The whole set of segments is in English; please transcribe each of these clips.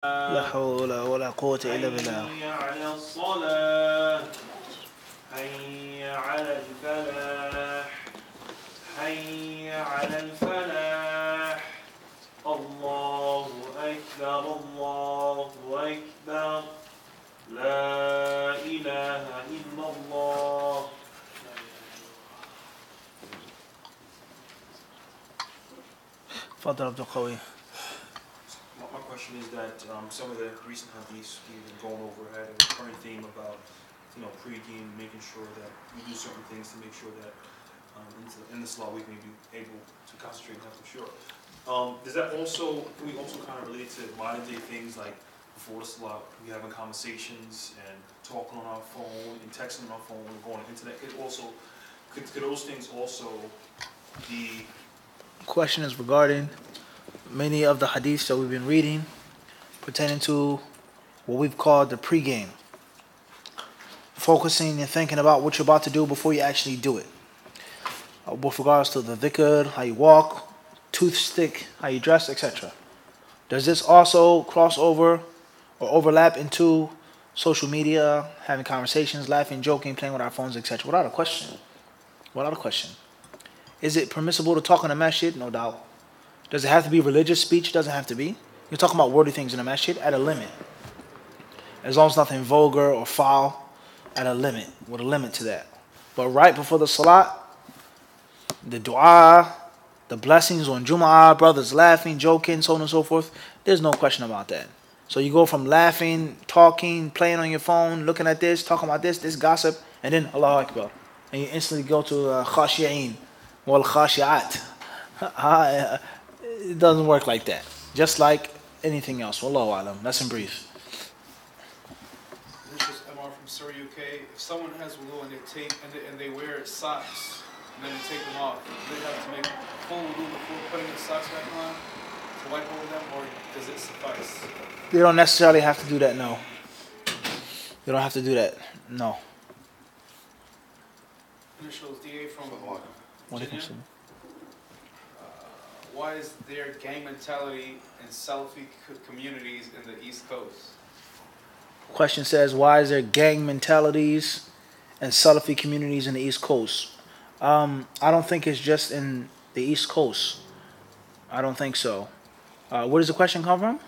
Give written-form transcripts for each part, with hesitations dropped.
لا حول ولا قوة إلا بالله. حي على الصلاة حي على الفلاح حي على الفلاح الله أكبر الله أكبر لا إله إلا الله. تفضل عبد القوي. My question is that some of the recent hadiths we've been going over had a recurring theme about, pre-game, making sure that we do certain things to make sure that in the salah we can be able to concentrate and have to sure. Can we also kind of relate to modern day things like before the salah, we having conversations and talking on our phone and texting on our phone and going on the internet? Could those things also be? Question is regarding many of the hadiths that we've been reading pertaining to what we've called the pregame. Focusing and thinking about what you're about to do before you actually do it. With regards to the dhikr, how you walk, toothstick, how you dress, etc. Does this also cross over or overlap into social media, having conversations, laughing, joking, playing with our phones, etc.? Without a question. Without a question. Is it permissible to talk in a masjid? No doubt. Does it have to be religious speech? Doesn't have to be. You're talking about wordy things in a masjid at a limit. As long as nothing vulgar or foul, at a limit, with a limit to that. But right before the salat, the dua, the blessings on Jum'ah, brothers laughing, joking, so on and so forth, there's no question about that. So you go from laughing, talking, playing on your phone, looking at this, talking about this gossip, and then Allahu Akbar. And you instantly go to khashi'in wal khashi'at. It doesn't work like that. Just like anything else. Wallahu alam. That's in brief. This is MR from Surrey, UK. If someone has wudu and they wear socks and then they take them off, do they have to make full wudu before putting the socks back on to wipe over them, or does it suffice? They don't necessarily have to do that, no. They don't have to do that, no. Initials DA from What Virginia. Why is there gang mentality in Salafi communities in the East Coast? Question says, why is there gang mentalities and Salafi communities in the East Coast? I don't think it's just in the East Coast. I don't think so. Where does the question come from?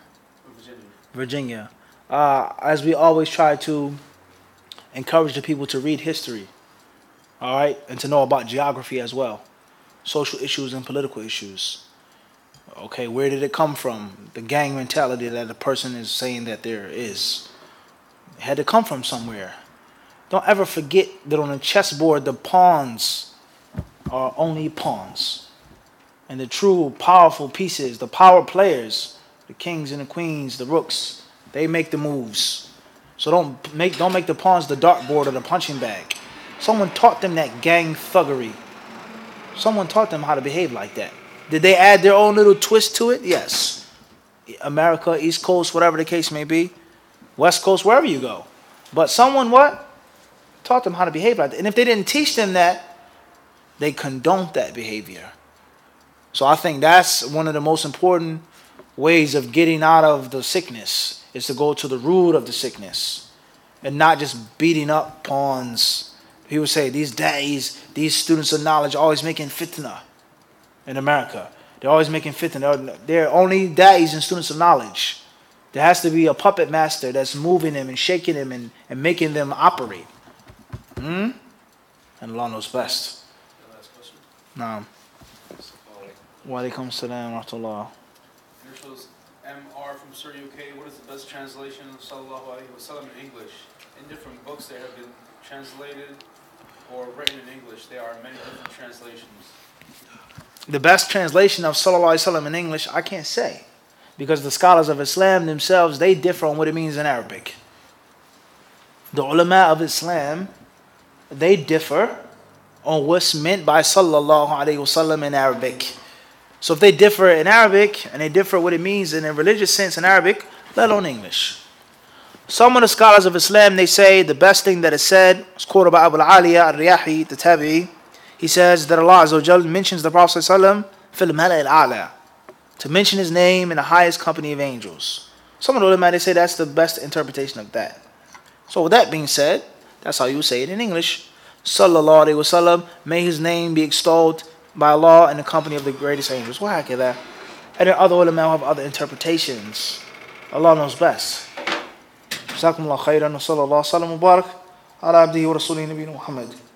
Virginia. As we always try to encourage the people to read history, all right, and to know about geography as well, social issues and political issues. Okay, where did it come from? The gang mentality that the person is saying that there is. It had to come from somewhere. Don't ever forget that on a chessboard, the pawns are only pawns. And the true powerful pieces, the power players, the kings and the queens, the rooks, they make the moves. So don't make the pawns the dartboard or the punching bag. Someone taught them that gang thuggery. Someone taught them how to behave like that. Did they add their own little twist to it? Yes. America, East Coast, whatever the case may be. West Coast, wherever you go. But someone what? Taught them how to behave like that. And if they didn't teach them that, they condoned that behavior. So I think that's one of the most important ways of getting out of the sickness, is to go to the root of the sickness. And not just beating up pawns. People say these days, these students of knowledge are always making fitna in America. They're always making fitna. They're only days and students of knowledge. There has to be a puppet master that's moving them and shaking them and making them operate. And Allah knows best. Last question. Naam. Wa alaikum salam wa rahmatullah. Initials MR from Surrey, UK. What is the best translation of Sallallahu Alaihi Wasallam in English? In different books that have been translated or written in English, there are many different translations. The best translation of Sallallahu Alaihi Wasallam in English, I can't say. Because the scholars of Islam themselves, they differ on what it means in Arabic. The ulama of Islam, they differ on what's meant by Sallallahu Alaihi Wasallam in Arabic. So if they differ in Arabic, and they differ what it means in a religious sense in Arabic, let alone English. Some of the scholars of Islam, they say the best thing that is said, is quoted by Abu al-Aliya al-Riyahi, the Tabi'i. He says that Allah Azza wa Jal mentions the Prophet ﷺ fil mala al-a'la, to mention his name in the highest company of angels. Some of the ulama, they say that's the best interpretation of that. So with that being said, that's how you say it in English. Sallallahu alayhi wasallam, may his name be extolled by Allah in the company of the greatest angels. وهكذا. And then other ulama have other interpretations. Allah knows best. جزاكم الله خيرا وصلى الله وسلم وبارك على عبده ورسوله نبينا محمد.